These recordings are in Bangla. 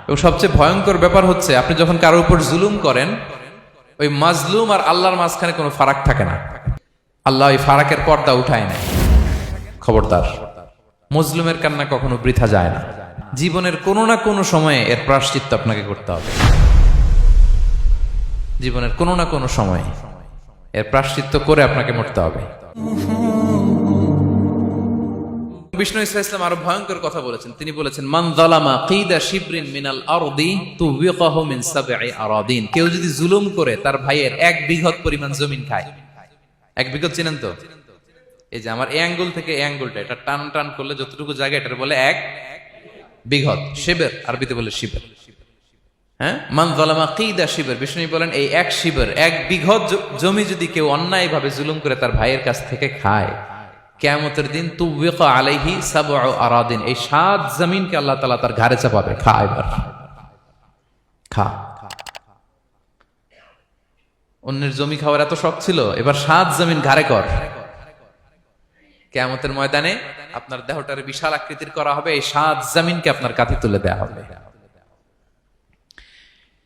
এবং সবচেয়ে ভয়ঙ্কর ব্যাপার হচ্ছে আপনি যখন কারোর উপর জুলুম করেন, ওই মাজলুম আর আল্লাহর মাঝখানে কোনো ফারাক থাকে না। আল্লাহ ওই ফারাকের পর্দা উঠায় না। খবরদার, মজলুমের কান্না কখনো বৃথা যায় না। জীবনের কোনো না কোনো সময়ে এর প্রায়শ্চিত্ত আপনাকে করতে হবে। জীবনের কোনো না কোনো সময়ে এর প্রায়শ্চিত্ত করে আপনাকে মরতে হবে। বিষ্ণু ইসলাম আরো ভয়ঙ্কর কথা বলেছেন। তিনি বলেছেন, মান যালামা কিদা শিবরিন মিনাল আরদি তুবিকাহু মিন সাবঈ আরাদিন। কেউ যদি জুলুম করে তার ভাইয়ের 1 বিঘত পরিমাণ জমিন খায়। 1 বিঘত চিনেন তো? এই যে আমার এই আঙ্গুল থেকে এই আঙ্গুলটা, এটা টান টান করলে যতটুকু জায়গা, এটার বলে 1 বিঘত। শিবের আরবিতে বলে শিবের। হ্যাঁ, মান যালামা কিদা শিবর। বিষ্ণু বলেন এই 1 শিবর, 1 বিঘত জমি যদি কেউ অন্যায়ভাবে জুলুম করে তার ভাইয়ের কাছ থেকে খায়, কিয়ামতের দিন তুবিকা আলাইহি সাবউ আরাদিন, এই 7 জমিনকে আল্লাহ তাআলা তার ঘাড়ে চাপাবে। খা এবার, খা। অন্যের জমি খাওয়ার এত শখ ছিল, এবার 7 জমিন ঘাড়ে কর। কিয়ামতের ময়দানে আপনার দেহটারে বিশাল আকৃতির করা হবে, এই 7 জমিনকে আপনার কাঁধে তুলে দেয়া হবে।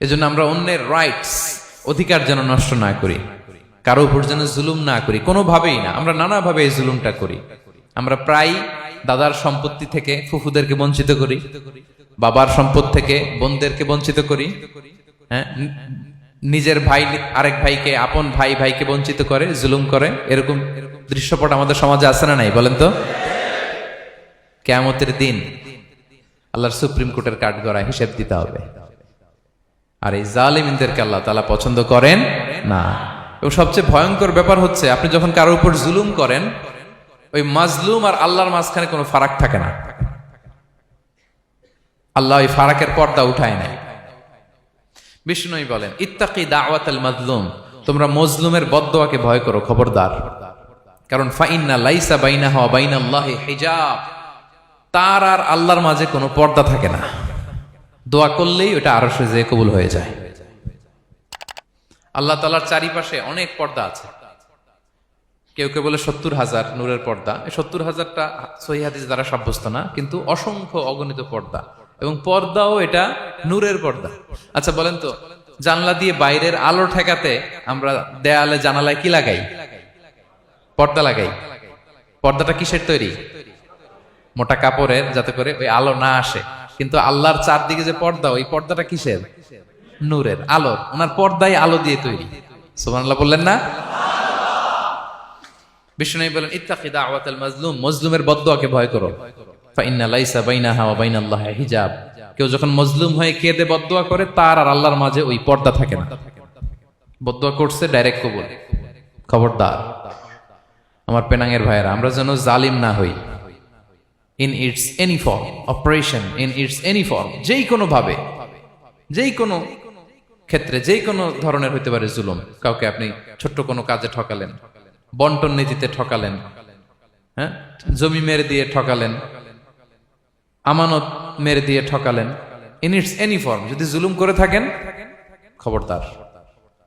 এজন্য আমরা অন্যের রাইটস, অধিকার যেন নষ্ট না করি, কারো উপর যেন জুলুম না করি, কোনোভাবেই না। আমরা নানাভাবে এই জুলুমটা করি। আমরা প্রায় দাদার সম্পত্তি থেকে ফুফুদেরকে বঞ্চিত করি, বাবার সম্পদ থেকে বোনদেরকে বঞ্চিত করি। হ্যাঁ, নিজের ভাই আরেক ভাইকে, আপন ভাই ভাইকে বঞ্চিত করে, জুলুম করে। এরকম দৃশ্যপট আমাদের সমাজে আছে না নাই বলেন তো? কিয়ামতের দিন আল্লাহর সুপ্রিম কোর্টের কাঠগড়ায় হিসেব দিতে হবে। আর এই জালিমদেরকে আল্লাহ তাআলা পছন্দ করেন না। এবং সবচেয়ে ভয়ঙ্কর ব্যাপার হচ্ছে আপনি যখন কারোর উপর জুলুম করেন, ওই মাজলুম আর আল্লাহর মাঝখানে কোনো ফারাক থাকে না। আল্লাহ ওই ফারাকের পর্দা উঠায় নাই। বিষ্ণুই বলেন, ইত্তাকি দাওয়াতাল মাজলুম, তোমরা মজলুমের বদদোয়াকে ভয় করো, খবরদার। কারণ ফাইন্না লাইসা বাইনাহা ওয়া বাইনাল্লাহি হিজাব, তার আর আল্লাহর মাঝে কোনো পর্দা থাকে না। দোয়া করলেই ওটা আরশে যেয়ে কবুল হয়ে যায়। আল্লাহ তাআলার চারিপাশে অনেক পর্দা আছে। কেউ কেউ বলে 70,000 নূরের পর্দা। এই 70,000টা সহিহ হাদিস দ্বারা সাব্যস্ত না, কিন্তু অসংখ্য অগণিত পর্দা, এবং পর্দাও এটা নূরের পর্দা। আচ্ছা বলেন তো, জানলা দিয়ে বাইরের আলো ঠেকাতে আমরা দেয়ালে জানালায় কি লাগাই? পর্দা লাগাই। পর্দাটা কিসের তৈরি? মোটা কাপড়ের, যাতে করে ওই আলো না আসে। কিন্তু আল্লাহর চারদিকে যে পর্দা, ওই পর্দাটা কিসের? নূরের, আলোর। ওনার পর্দাই আলো দিয়ে তৈরি। সুবহানাল্লাহ বললেন না? বিষ্ণু বলেন, ইত্তাকি দাওয়াতাল মাজলুম, মজলুমের বদদোয়াকে ভয় করো। ফাইন্না লাইসা বাইনাহা ওয়া বাইনাল্লাহি হিজাব, কেউ যখন মজলুম হয়ে কেঁদে বদদোয়া করে, তার আর আল্লাহর মাঝে ওই পর্দা থাকে না। বদদোয়া করছে, ডাইরেক্ট কবুল। খবরদার আমার পেনাঙ্গের ভাইয়েরা, আমরা যেন জালিম না হই। In it's any form, operation in it's any form, যেই কোনো ভাবে, যেই কোনো ক্ষেত্রে, যেই কোনো ধরনের হইতে পারে জুলুম। কাউকে আপনি ছোট্ট কোনো কাজে ঠকালেন, বন্টন নীতিতে ঠকালেন, হ্যাঁ, জমি মেরে দিয়ে ঠকালেন, আমানত মেরে দিয়ে ঠকালেন, ইন ইটস এনি ফর্ম যদি জুলুম করে থাকেন, খবরদার,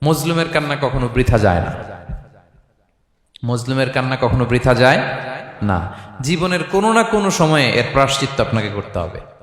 মজলুমের কান্না কখনো বৃথা যায় না। মজলুমের কান্না কখনো বৃথা যায় না। জীবনের কোনো না কোনো সময়ে এর প্রায়শ্চিত্ত আপনাকে করতে হবে।